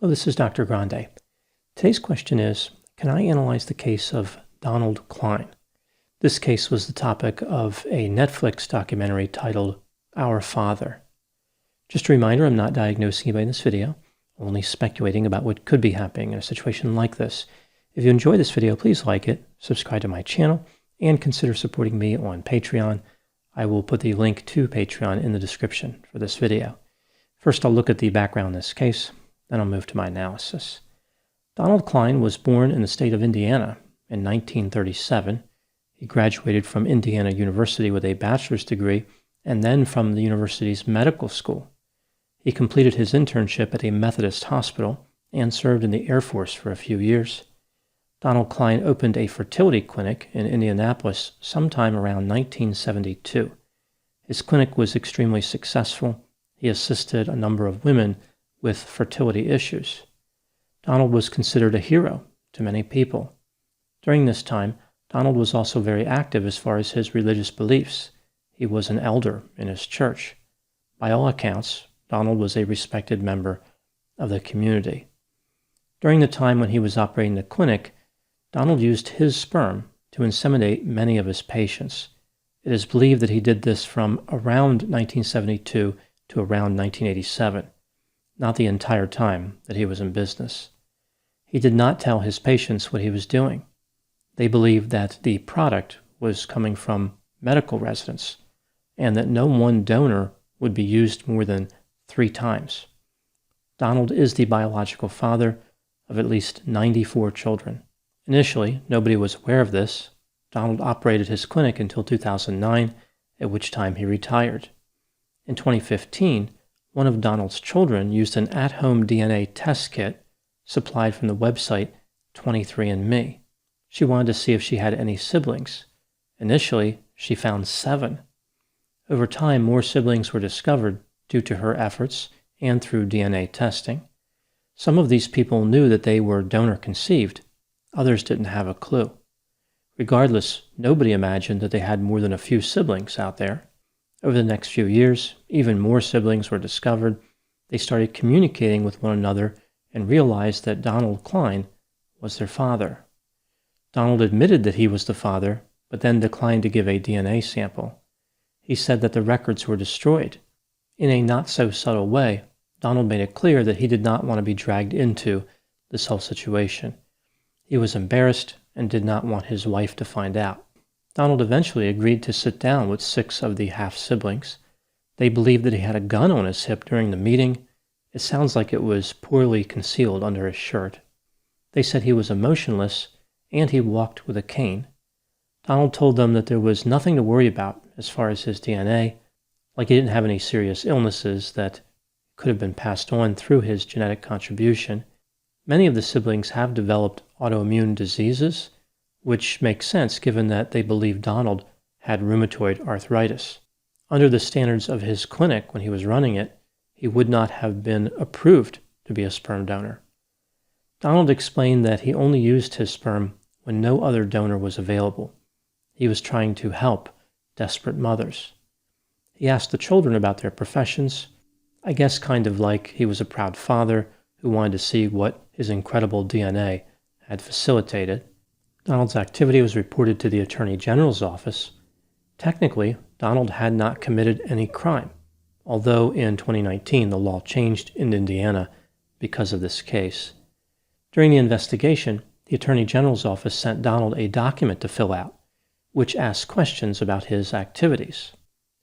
Hello, this is Dr. Grande. Today's question is, can I analyze the case of Donald Cline? This case was the topic of a Netflix documentary titled Our Father. Just a reminder, I'm not diagnosing anybody in this video, only speculating about what could be happening in a situation like this. If you enjoy this video, please like it, subscribe to my channel, and consider supporting me on Patreon. I will put the link to Patreon in the description for this video. First, I'll look at the background in this case, then I'll move to my analysis. Donald Cline was born in the state of Indiana in 1937. He graduated from Indiana University with a bachelor's degree and then from the university's medical school. He completed his internship at a Methodist hospital and served in the Air Force for a few years. Donald Cline opened a fertility clinic in Indianapolis sometime around 1972. His clinic was extremely successful. He assisted a number of women with fertility issues. Donald was considered a hero to many people. During this time, Donald was also very active as far as his religious beliefs. He was an elder in his church. By all accounts, Donald was a respected member of the community. During the time when he was operating the clinic, Donald used his sperm to inseminate many of his patients. It is believed that he did this from around 1972 to around 1987, not the entire time that he was in business. He did not tell his patients what he was doing. They believed that the product was coming from medical residents and that no one donor would be used more than 3 times. Donald is the biological father of at least 94 children. Initially, nobody was aware of this. Donald operated his clinic until 2009, at which time he retired. In 2015, one of Donald's children used an at-home DNA test kit supplied from the website 23andMe. She wanted to see if she had any siblings. Initially, she found 7. Over time, more siblings were discovered due to her efforts and through DNA testing. Some of these people knew that they were donor-conceived. Others didn't have a clue. Regardless, nobody imagined that they had more than a few siblings out there. Over the next few years, even more siblings were discovered. They started communicating with one another and realized that Donald Cline was their father. Donald admitted that he was the father, but then declined to give a DNA sample. He said that the records were destroyed. In a not-so-subtle way, Donald made it clear that he did not want to be dragged into this whole situation. He was embarrassed and did not want his wife to find out. Donald eventually agreed to sit down with 6 of the half-siblings. They believed that he had a gun on his hip during the meeting. It sounds like it was poorly concealed under his shirt. They said he was emotionless and he walked with a cane. Donald told them that there was nothing to worry about as far as his DNA, like he didn't have any serious illnesses that could have been passed on through his genetic contribution. Many of the siblings have developed autoimmune diseases, which makes sense given that they believe Donald had rheumatoid arthritis. Under the standards of his clinic when he was running it, he would not have been approved to be a sperm donor. Donald explained that he only used his sperm when no other donor was available. He was trying to help desperate mothers. He asked the children about their professions, I guess kind of like he was a proud father who wanted to see what his incredible DNA had facilitated. Donald's activity was reported to the Attorney General's office. Technically, Donald had not committed any crime, although in 2019 the law changed in Indiana because of this case. During the investigation, the Attorney General's office sent Donald a document to fill out, which asked questions about his activities.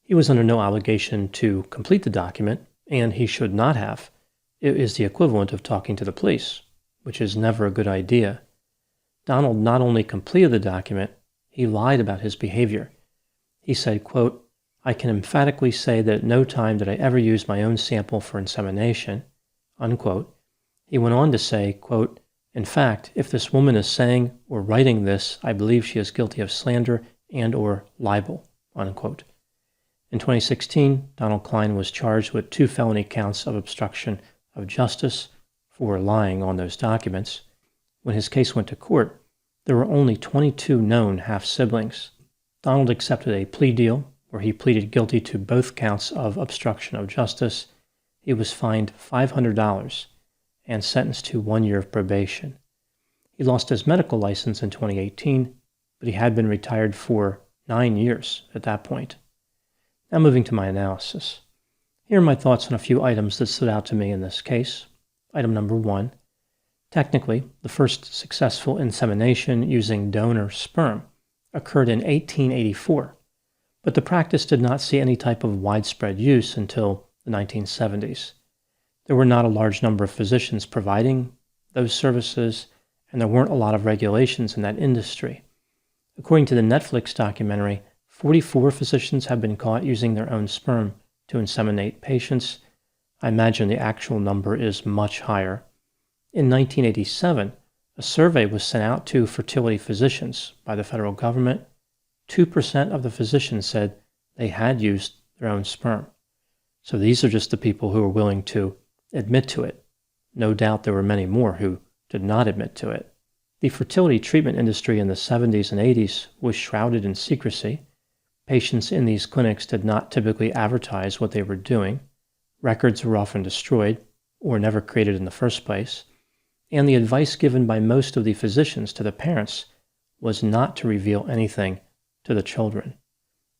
He was under no obligation to complete the document, and he should not have. It is the equivalent of talking to the police, which is never a good idea. Donald not only completed the document, he lied about his behavior. He said, quote, I can emphatically say that at no time did I ever use my own sample for insemination, unquote. He went on to say, quote, in fact, if this woman is saying or writing this, I believe she is guilty of slander and or libel, unquote. In 2016, Donald Cline was charged with 2 felony counts of obstruction of justice for lying on those documents. When his case went to court, there were only 22 known half-siblings. Donald accepted a plea deal where he pleaded guilty to both counts of obstruction of justice. He was fined $500, and sentenced to 1 year of probation. He lost his medical license in 2018, but he had been retired for 9 years at that point. Now moving to my analysis. Here are my thoughts on a few items that stood out to me in this case. Item number 1. Technically, the first successful insemination using donor sperm occurred in 1884, but the practice did not see any type of widespread use until the 1970s. There were not a large number of physicians providing those services, and there weren't a lot of regulations in that industry. According to the Netflix documentary, 44 physicians have been caught using their own sperm to inseminate patients. I imagine the actual number is much higher. In 1987, a survey was sent out to fertility physicians by the federal government. 2% of the physicians said they had used their own sperm. So these are just the people who are willing to admit to it. No doubt there were many more who did not admit to it. The fertility treatment industry in the 70s and 80s was shrouded in secrecy. Patients in these clinics did not typically advertise what they were doing. Records were often destroyed or never created in the first place. And the advice given by most of the physicians to the parents was not to reveal anything to the children.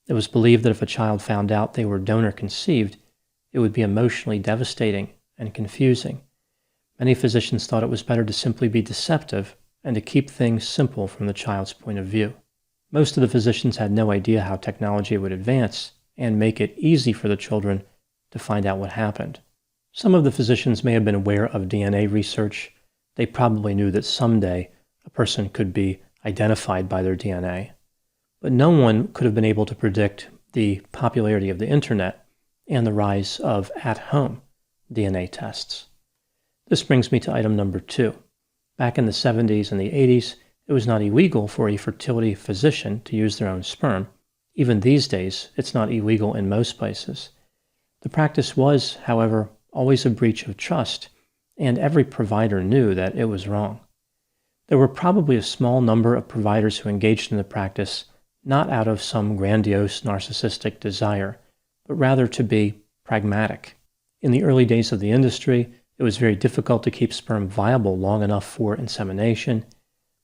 It was believed that if a child found out they were donor conceived, it would be emotionally devastating and confusing. Many physicians thought it was better to simply be deceptive and to keep things simple from the child's point of view. Most of the physicians had no idea how technology would advance and make it easy for the children to find out what happened. Some of the physicians may have been aware of DNA research. They probably knew that someday a person could be identified by their DNA. But no one could have been able to predict the popularity of the internet and the rise of at-home DNA tests. This brings me to item number 2. Back in the 70s and the 80s, it was not illegal for a fertility physician to use their own sperm. Even these days, it's not illegal in most places. The practice was, however, always a breach of trust, and every provider knew that it was wrong. There were probably a small number of providers who engaged in the practice not out of some grandiose narcissistic desire, but rather to be pragmatic. In the early days of the industry, it was very difficult to keep sperm viable long enough for insemination.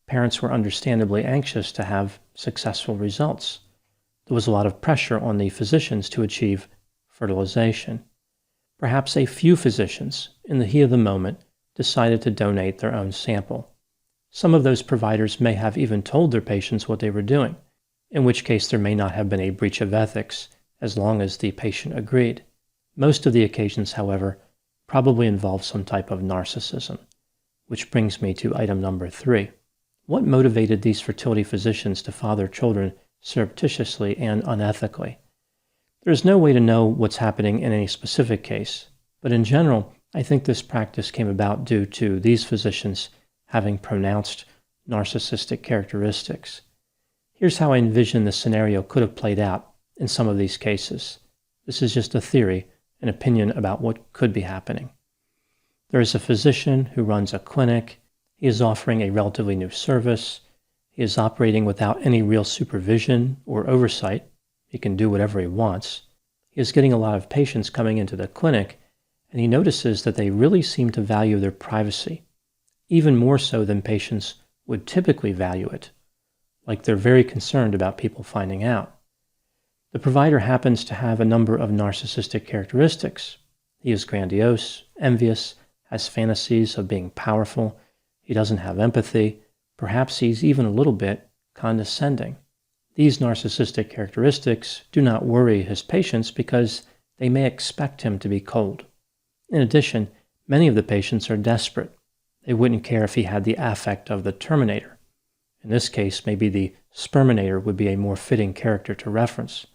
Parents were understandably anxious to have successful results. There was a lot of pressure on the physicians to achieve fertilization. Perhaps a few physicians, in the heat of the moment, decided to donate their own sample. Some of those providers may have even told their patients what they were doing, in which case there may not have been a breach of ethics as long as the patient agreed. Most of the occasions, however, probably involve some type of narcissism, which brings me to item number 3. What motivated these fertility physicians to father children surreptitiously and unethically? There is no way to know what's happening in any specific case, but in general, I think this practice came about due to these physicians having pronounced narcissistic characteristics. Here's how I envision the scenario could have played out in some of these cases. This is just a theory, an opinion about what could be happening. There is a physician who runs a clinic. He is offering a relatively new service. He is operating without any real supervision or oversight. He can do whatever he wants. He is getting a lot of patients coming into the clinic, and he notices that they really seem to value their privacy, even more so than patients would typically value it. Like they're very concerned about people finding out. The provider happens to have a number of narcissistic characteristics. He is grandiose, envious, has fantasies of being powerful. He doesn't have empathy. Perhaps he's even a little bit condescending. These narcissistic characteristics do not worry his patients because they may expect him to be cold. In addition, many of the patients are desperate. They wouldn't care if he had the affect of the Terminator. In this case, maybe the Sperminator would be a more fitting character to reference.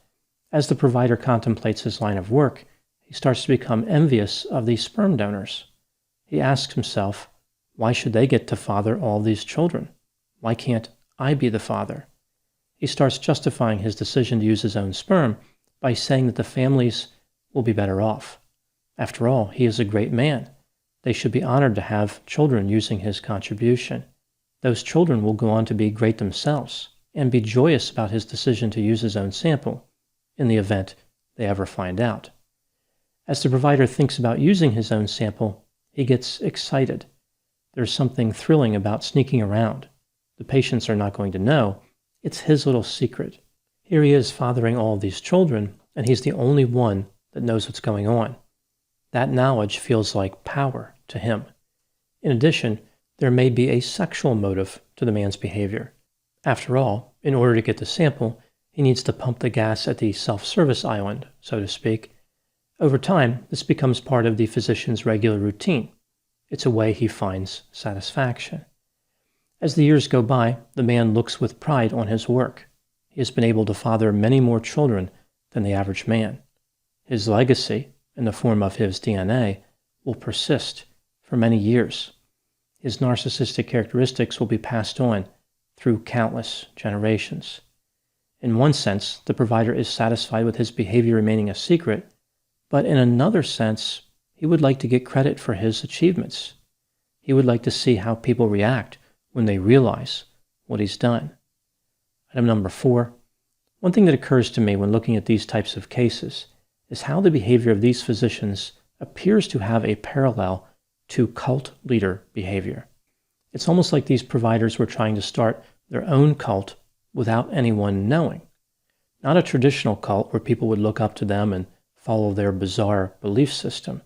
As the provider contemplates his line of work, he starts to become envious of the sperm donors. He asks himself, why should they get to father all these children? Why can't I be the father? He starts justifying his decision to use his own sperm by saying that the families will be better off. After all, he is a great man. They should be honored to have children using his contribution. Those children will go on to be great themselves and be joyous about his decision to use his own sample in the event they ever find out. As the provider thinks about using his own sample, he He gets excited. There's something thrilling about sneaking around. The patients are not going to know. It's his little secret. Here he is fathering all of these children, and he's the only one that knows what's going on. That knowledge feels like power to him. In addition, there may be a sexual motive to the man's behavior. After all, in order to get the sample, he needs to pump the gas at the self-service island, so to speak. Over time, this becomes part of the physician's regular routine. It's a way he finds satisfaction. As the years go by, the man looks with pride on his work. He has been able to father many more children than the average man. His legacy, in the form of his DNA, will persist for many years. His narcissistic characteristics will be passed on through countless generations. In one sense, the provider is satisfied with his behavior remaining a secret, but in another sense, he would like to get credit for his achievements. He would like to see how people react when they realize what he's done. Item number 4. One thing that occurs to me when looking at these types of cases is how the behavior of these physicians appears to have a parallel to cult leader behavior. It's almost like these providers were trying to start their own cult without anyone knowing. Not a traditional cult where people would look up to them and follow their bizarre belief system,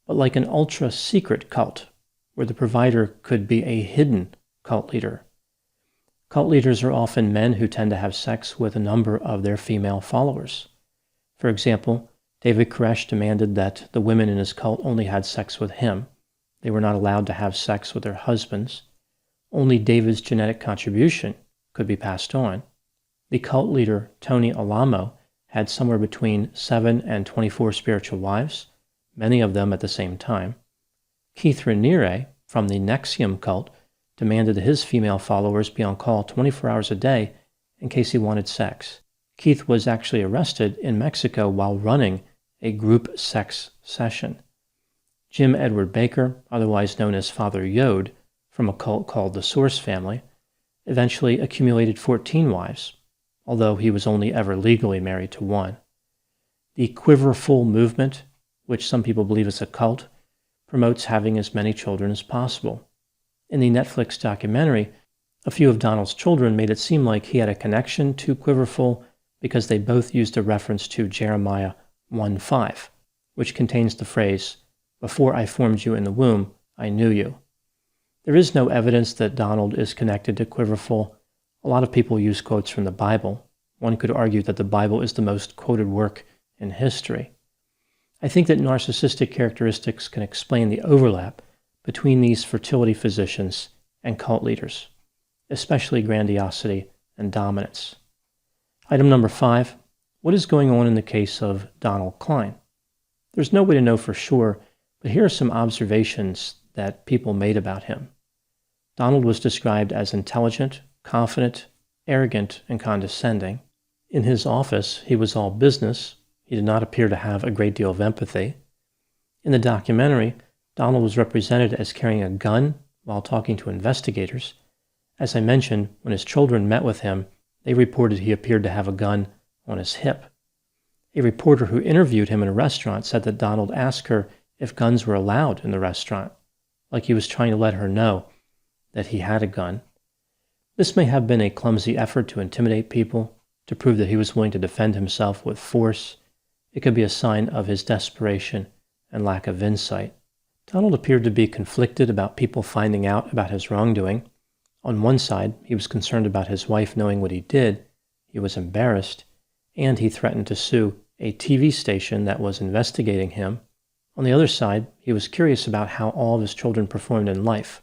but like an ultra-secret cult where the provider could be a hidden cult leader. Cult leaders are often men who tend to have sex with a number of their female followers. For example, David Koresh demanded that the women in his cult only had sex with him. They were not allowed to have sex with their husbands. Only David's genetic contribution could be passed on. The cult leader, Tony Alamo, had somewhere between 7 and 24 spiritual wives, many of them at the same time. Keith Raniere, from the Nexium cult, demanded that his female followers be on call 24 hours a day in case he wanted sex. Keith was actually arrested in Mexico while running a group sex session. Jim Edward Baker, otherwise known as Father Yod, from a cult called the Source family, eventually accumulated 14 wives, although he was only ever legally married to one. The Quiverful movement, which some people believe is a cult, promotes having as many children as possible. In the Netflix documentary, a few of Donald's children made it seem like he had a connection to Quiverful because they both used a reference to Jeremiah 1:5, which contains the phrase, "Before I formed you in the womb, I knew you." There is no evidence that Donald is connected to Quiverful. A lot of people use quotes from the Bible. One could argue that the Bible is the most quoted work in history. I think that narcissistic characteristics can explain the overlap between these fertility physicians and cult leaders, especially grandiosity and dominance. Item number 5. What is going on in the case of Donald Cline? There's no way to know for sure, but here are some observations that people made about him. Donald was described as intelligent, confident, arrogant, and condescending. In his office, he was all business. He did not appear to have a great deal of empathy. In the documentary, Donald was represented as carrying a gun while talking to investigators. As I mentioned, when his children met with him, they reported he appeared to have a gun on his hip. A reporter who interviewed him in a restaurant said that Donald asked her if guns were allowed in the restaurant, like he was trying to let her know that he had a gun. This may have been a clumsy effort to intimidate people, to prove that he was willing to defend himself with force. It could be a sign of his desperation and lack of insight. Donald appeared to be conflicted about people finding out about his wrongdoing. On one side, he was concerned about his wife knowing what he did, he was embarrassed, and he threatened to sue a TV station that was investigating him. On the other side, he was curious about how all of his children performed in life,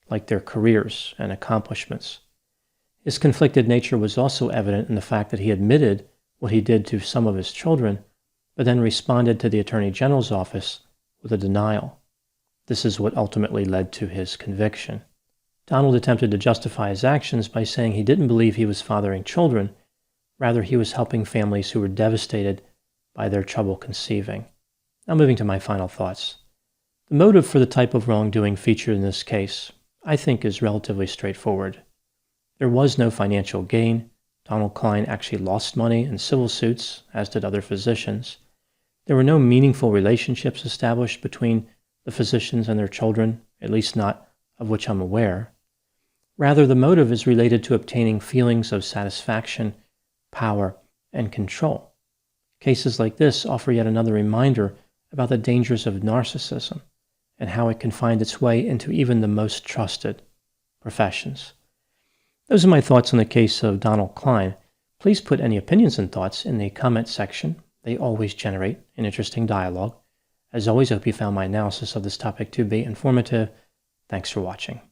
like their careers and accomplishments. His conflicted nature was also evident in the fact that he admitted what he did to some of his children, but then responded to the Attorney General's office with a denial. This is what ultimately led to his conviction. Donald attempted to justify his actions by saying he didn't believe he was fathering children, rather he was helping families who were devastated by their trouble conceiving. Now moving to my final thoughts. The motive for the type of wrongdoing featured in this case, I think, is relatively straightforward. There was no financial gain. Donald Cline actually lost money in civil suits, as did other physicians. There were no meaningful relationships established between the physicians and their children, at least not of which I'm aware. Rather, the motive is related to obtaining feelings of satisfaction, power, and control. Cases like this offer yet another reminder about the dangers of narcissism and how it can find its way into even the most trusted professions. Those are my thoughts on the case of Donald Cline. Please put any opinions and thoughts in the comment section. They always generate an interesting dialogue. As always, I hope you found my analysis of this topic to be informative. Thanks for watching.